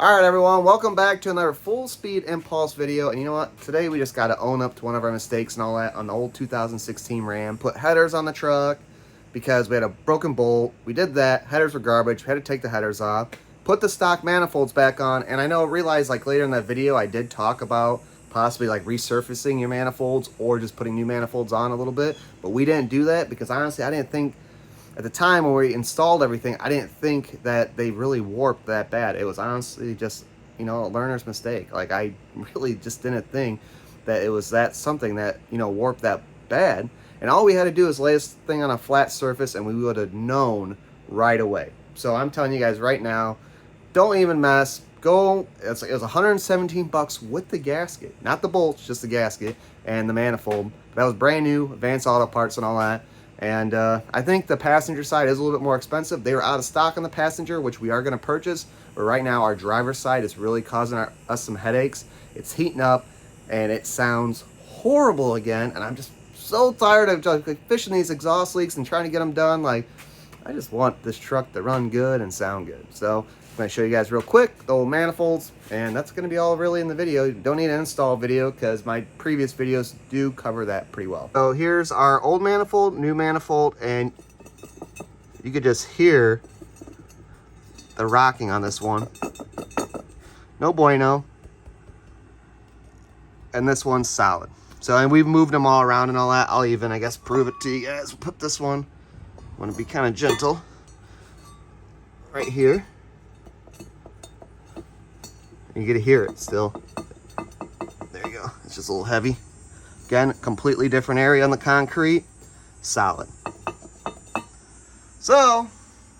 Alright everyone, welcome back to another full speed impulse video. And you know what? Today we just got to own up to one of our mistakes and all that on the old 2016 Ram. Put headers on the truck because we had a broken bolt. We did that. Headers were garbage. We had to take the headers off. Put the stock manifolds back on. And I realized like later in that video I did talk about possibly like resurfacing your manifolds or just putting new manifolds on a little bit. But we didn't do that because honestly I didn't think at the time when we installed everything, I didn't think that they really warped that bad. It was honestly just, a learner's mistake. Like, I really just didn't think that it was something that, warped that bad. And all we had to do is lay this thing on a flat surface and we would have known right away. So I'm telling you guys right now, don't even mess. Go, it was $117 with the gasket. Not the bolts, just the gasket and the manifold. That was brand new, Advanced Auto Parts and all that. And I think the passenger side is a little bit more expensive. They were out of stock on the passenger, which we are going to purchase. But right now, our driver's side is really causing us some headaches. It's heating up, and it sounds horrible again. And I'm just so tired of just fishing these exhaust leaks and trying to get them done. Like, I just want this truck to run good and sound good. So I'm going to show you guys real quick the old manifolds, and that's going to be all really in the video. You don't need an install video because my previous videos do cover that pretty well. So here's our old manifold, new manifold, and you could just hear the rocking on this one. No bueno. And this one's solid. So, and we've moved them all around and all that. I'll even, I guess, prove it to you guys. We'll put this one, I want to be kind of gentle, right here. You get to hear it still. There you go. It's just a little heavy. Again, completely different area on the concrete. Solid. So,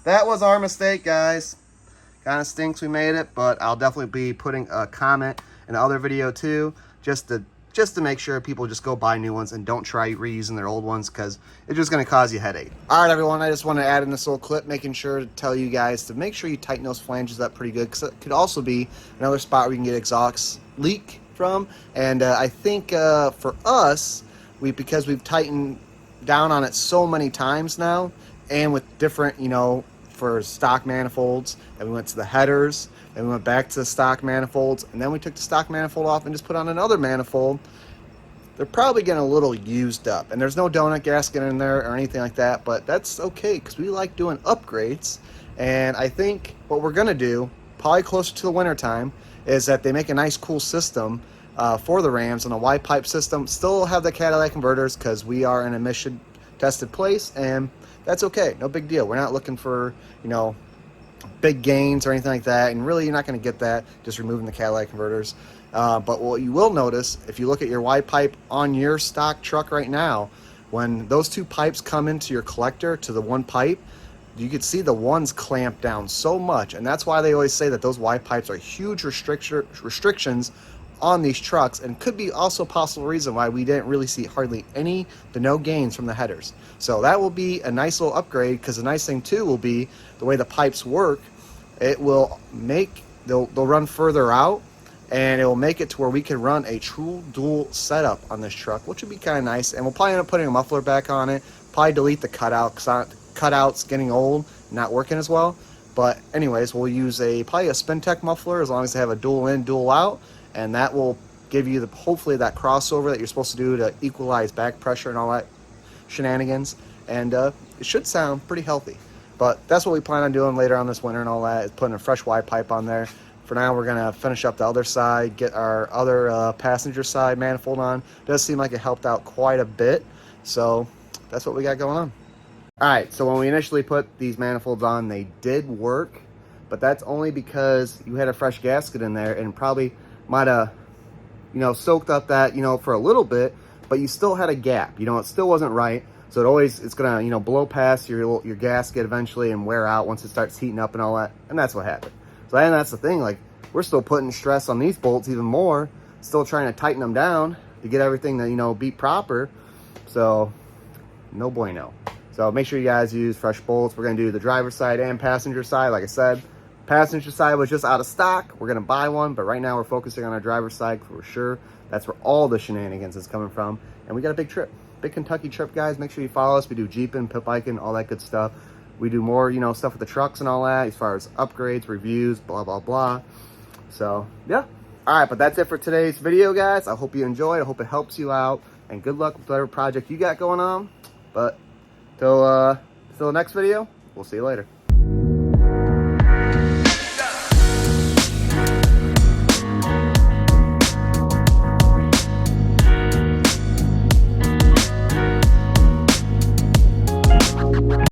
that was our mistake, guys. Kind of stinks we made it, but I'll definitely be putting a comment in the other video too, just to make sure people just go buy new ones and don't try reusing their old ones because it's just going to cause you a headache. All right, everyone, I just want to add in this little clip, making sure to tell you guys to make sure you tighten those flanges up pretty good because it could also be another spot where you can get exhaust leak from. And I think for us, because we've tightened down on it so many times now and with different, for stock manifolds, and we went to the headers, and we went back to the stock manifolds, and then we took the stock manifold off and just put on another manifold. They're probably getting a little used up, and there's no donut gasket in there or anything like that, but that's okay because we like doing upgrades. And I think what we're gonna do, probably closer to the winter time, is that they make a nice cool system for the Rams and a Y pipe system. Still have the catalytic converters because we are in a emission tested place, and that's okay, no big deal. We're not looking for big gains or anything like that, and really you're not going to get that just removing the catalytic converters. But what you will notice, if you look at your Y pipe on your stock truck right now, when those two pipes come into your collector to the one pipe, you can see the ones clamp down so much, and that's why they always say that those Y pipes are huge restrictions on these trucks, and could be also a possible reason why we didn't really see hardly any to no gains from the headers. So that will be a nice little upgrade, because the nice thing too will be the way the pipes work. It will make, they'll run further out, and it will make it to where we can run a true dual setup on this truck, which would be kind of nice. And we'll probably end up putting a muffler back on it, probably delete the cutout because the cutout's getting old, not working as well. But anyways, we'll use probably a Spintech muffler as long as they have a dual in, dual out. And that will give you hopefully that crossover that you're supposed to do to equalize back pressure and all that shenanigans. And it should sound pretty healthy. But that's what we plan on doing later on this winter and all that, is putting a fresh Y pipe on there. For now, we're going to finish up the other side, get our other passenger side manifold on. It does seem like it helped out quite a bit. So that's what we got going on. All right, so when we initially put these manifolds on, they did work. But that's only because you had a fresh gasket in there and probably might have, soaked up that, for a little bit, but you still had a gap. It still wasn't right. So it's gonna, blow past your gasket eventually and wear out once it starts heating up and all that. And that's what happened. So and that's the thing. Like, we're still putting stress on these bolts even more, still trying to tighten them down to get everything to, be proper. So no bueno. So make sure you guys use fresh bolts. We're gonna do the driver's side and passenger side. Like I said, passenger side was just out of stock. We're gonna buy one, but right now we're focusing on our driver's side for sure. That's where all the shenanigans is coming from. And we got a big trip, big Kentucky trip, guys. Make sure you follow us. We do jeeping, pit biking, all that good stuff. We do more, stuff with the trucks and all that, as far as upgrades, reviews, blah, blah, blah. So yeah. All right, but that's it for today's video, guys. I hope you enjoyed. I hope it helps you out, and good luck with whatever project you got going on. But till the next video, we'll see you later.